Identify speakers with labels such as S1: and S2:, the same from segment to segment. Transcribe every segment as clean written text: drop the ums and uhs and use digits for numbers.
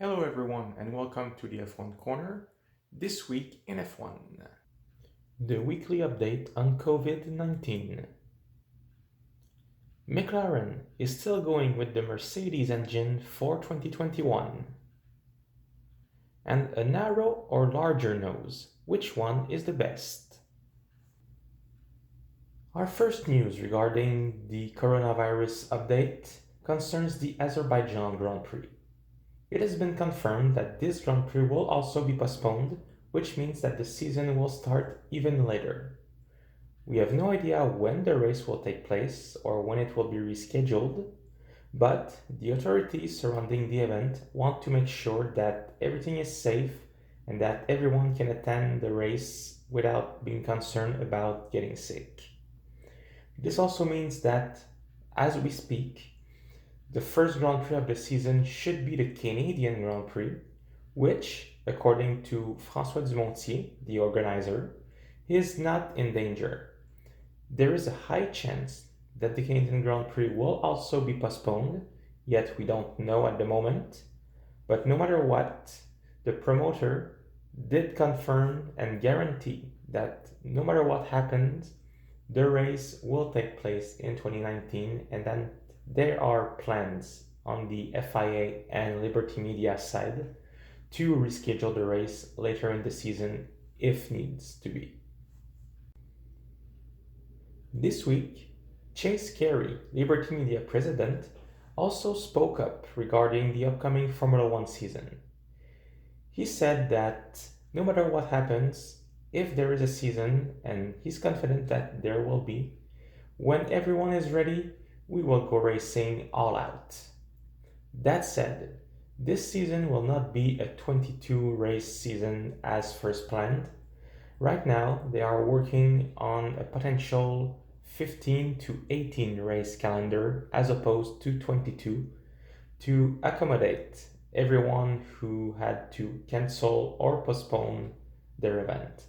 S1: Hello everyone and welcome to the F1 Corner, this week in F1. The weekly update on COVID-19. McLaren is still going with the Mercedes engine for 2021. And a narrow or larger nose, which one is the best? Our first news regarding the coronavirus update concerns the Azerbaijan Grand Prix. It has been confirmed that this Grand Prix will also be postponed, which means that the season will start even later. We have no idea when the race will take place or when it will be rescheduled, but the authorities surrounding the event want to make sure that everything is safe and that everyone can attend the race without being concerned about getting sick. This also means that, as we speak, the first Grand Prix of the season should be the Canadian Grand Prix, which, according to François Dumontier, the organizer, is not in danger. There is a high chance that the Canadian Grand Prix will also be postponed, yet we don't know at the moment. But no matter what, the promoter did confirm and guarantee that no matter what happens, the race will take place in 2019, and then there are plans on the FIA and Liberty Media side to reschedule the race later in the season if needs to be. This week, Chase Carey, Liberty Media president, also spoke up regarding the upcoming Formula One season. He said that no matter what happens, if there is a season, and he's confident that there will be, when everyone is ready, we will go racing all out. That said, this season will not be a 22 race season as first planned. Right now, they are working on a potential 15 to 18 race calendar as opposed to 22 to accommodate everyone who had to cancel or postpone their event.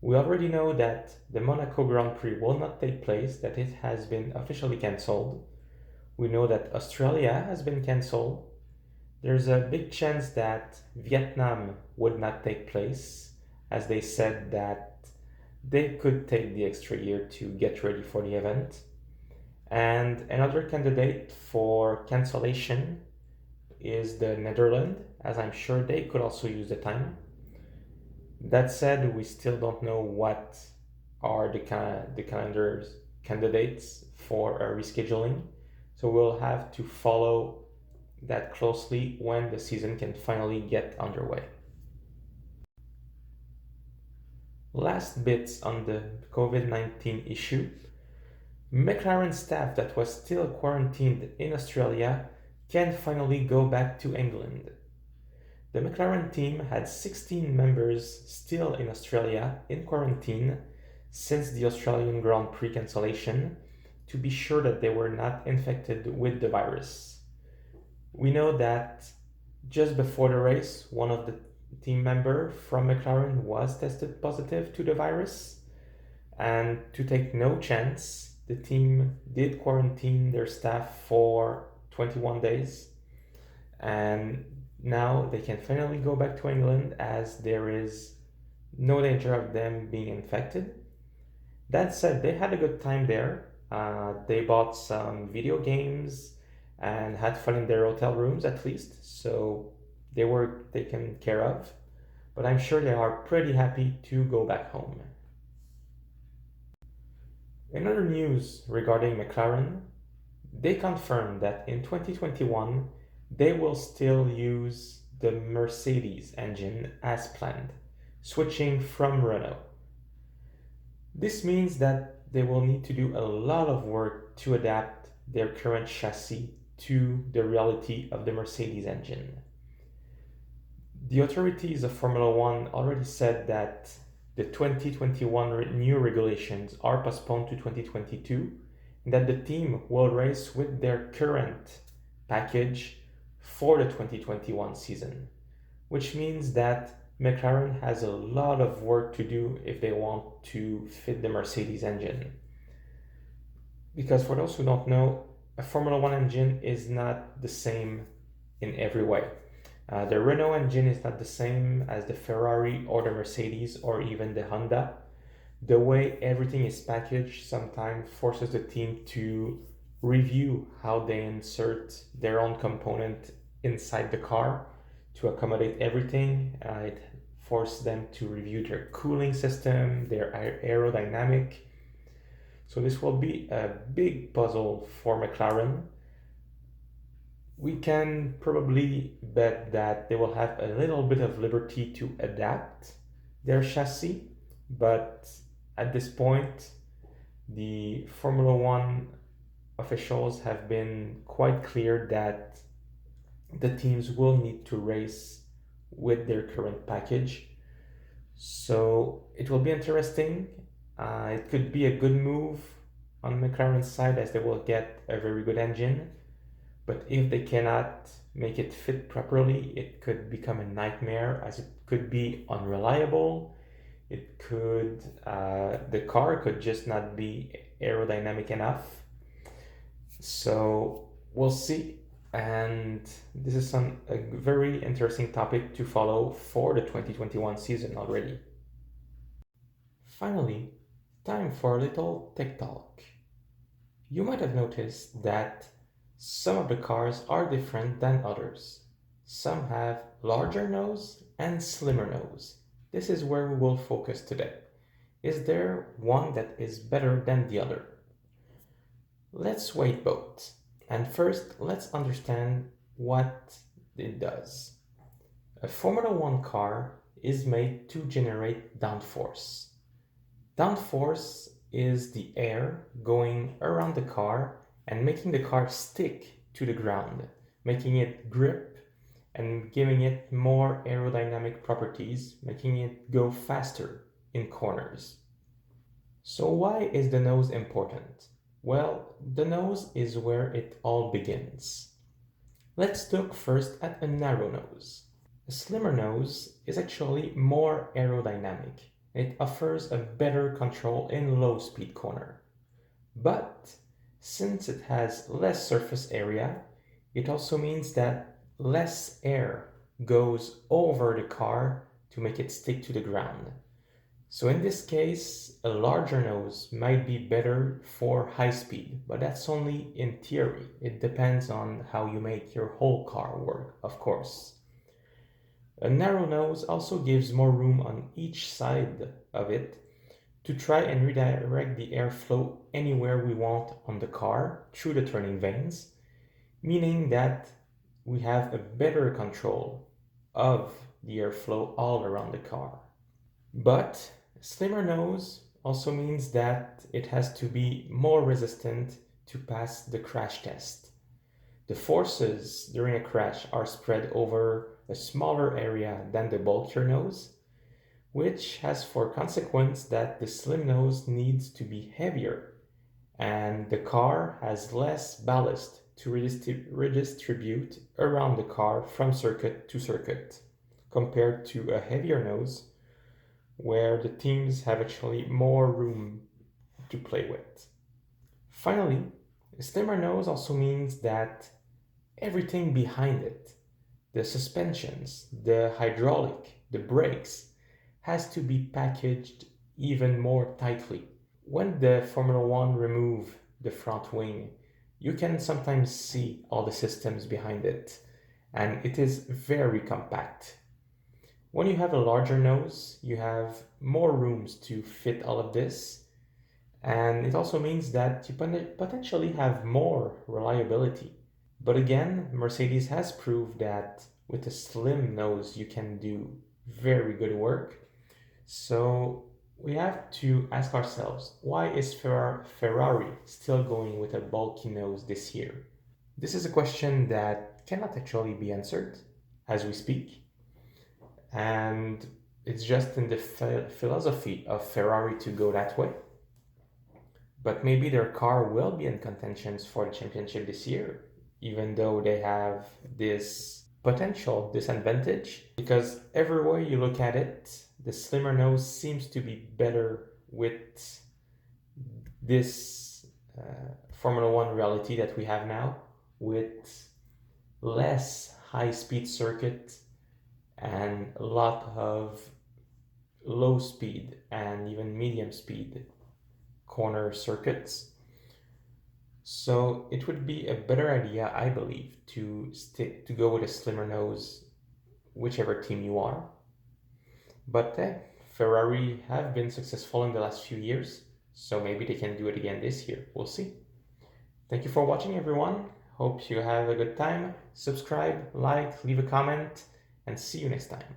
S1: We already know that the Monaco Grand Prix will not take place, that it has been officially cancelled. We know that Australia has been cancelled. There's a big chance that Vietnam would not take place, as they said that they could take the extra year to get ready for the event. And another candidate for cancellation is the Netherlands, as I'm sure they could also use the time. That said, we still don't know what are the calendar's candidates for rescheduling, so we'll have to follow that closely when the season can finally get underway. Last bits on the COVID-19 issue. McLaren staff that was still quarantined in Australia can finally go back to England. The McLaren team had 16 members still in Australia in quarantine since the Australian Grand Prix cancellation to be sure that they were not infected with the virus. We know that just before the race, one of the team members from McLaren was tested positive to the virus, and to take no chance, the team did quarantine their staff for 21 days, and now they can finally go back to England as there is no danger of them being infected. That said, they had a good time there. They bought some video games and had fun in their hotel rooms at least, so they were taken care of. But I'm sure they are pretty happy to go back home. In other news regarding McLaren, they confirmed that in 2021, they will still use the Mercedes engine as planned, switching from Renault. This means that they will need to do a lot of work to adapt their current chassis to the reality of the Mercedes engine. The authorities of Formula One already said that the 2021 new regulations are postponed to 2022, and that the team will race with their current package for the 2021 season, which means that McLaren has a lot of work to do if they want to fit the Mercedes engine. Because for those who don't know, a Formula One engine is not the same in every way. The Renault engine is not the same as the Ferrari or the Mercedes or even the Honda. The way everything is packaged sometimes forces the team to review how they insert their own component inside the car to accommodate everything. It forces them to review their cooling system, their aerodynamic. So this will be a big puzzle for McLaren. We can probably bet that they will have a little bit of liberty to adapt their chassis, but at this point, the Formula One officials have been quite clear that the teams will need to race with their current package. So it will be interesting. It could be a good move on McLaren's side as they will get a very good engine. But if they cannot make it fit properly, it could become a nightmare as it could be unreliable. The car could just not be aerodynamic enough. So we'll see. And this is a very interesting topic to follow for the 2021 season already. Finally, time for a little tech talk. You might have noticed that some of the cars are different than others. Some have larger nose and slimmer nose. This is where we will focus today. Is there one that is better than the other? Let's weight both. And first, let's understand what it does. A Formula One car is made to generate downforce. Downforce is the air going around the car and making the car stick to the ground, making it grip and giving it more aerodynamic properties, making it go faster in corners. So why is the nose important? Well, the nose is where it all begins. Let's look first at a narrow nose. A slimmer nose is actually more aerodynamic. It offers a better control in low speed corner. But since it has less surface area, it also means that less air goes over the car to make it stick to the ground. So in this case, a larger nose might be better for high speed, but that's only in theory. It depends on how you make your whole car work, of course. A narrow nose also gives more room on each side of it to try and redirect the airflow anywhere we want on the car through the turning vanes, meaning that we have a better control of the airflow all around the car. But slimmer nose also means that it has to be more resistant to pass the crash test. The forces during a crash are spread over a smaller area than the bulkier nose, which has for consequence that the slim nose needs to be heavier and the car has less ballast to redistribute around the car from circuit to circuit, compared to a heavier nose where the teams have actually more room to play with. Finally, a slimmer nose also means that everything behind it, the suspensions, the hydraulic, the brakes, has to be packaged even more tightly. When the Formula One remove the front wing, you can sometimes see all the systems behind it, and it is very compact. When you have a larger nose, you have more rooms to fit all of this, and it also means that you potentially have more reliability. But again, Mercedes has proved that with a slim nose you can do very good work. So we have to ask ourselves, why is Ferrari still going with a bulky nose this year? This is a question that cannot actually be answered as we speak. And it's just in the philosophy of Ferrari to go that way. But maybe their car will be in contentions for the championship this year, even though they have this potential disadvantage. Because everywhere you look at it, the slimmer nose seems to be better with this Formula One reality that we have now, with less high-speed circuit and a lot of low speed and even medium speed corner circuits. So it would be a better idea, I believe, to go with a slimmer nose, whichever team you are. But Ferrari have been successful in the last few years, so maybe they can do it again this year. We'll see. Thank you for watching, everyone. Hope you have a good time. Subscribe, like, leave a comment, and see you next time.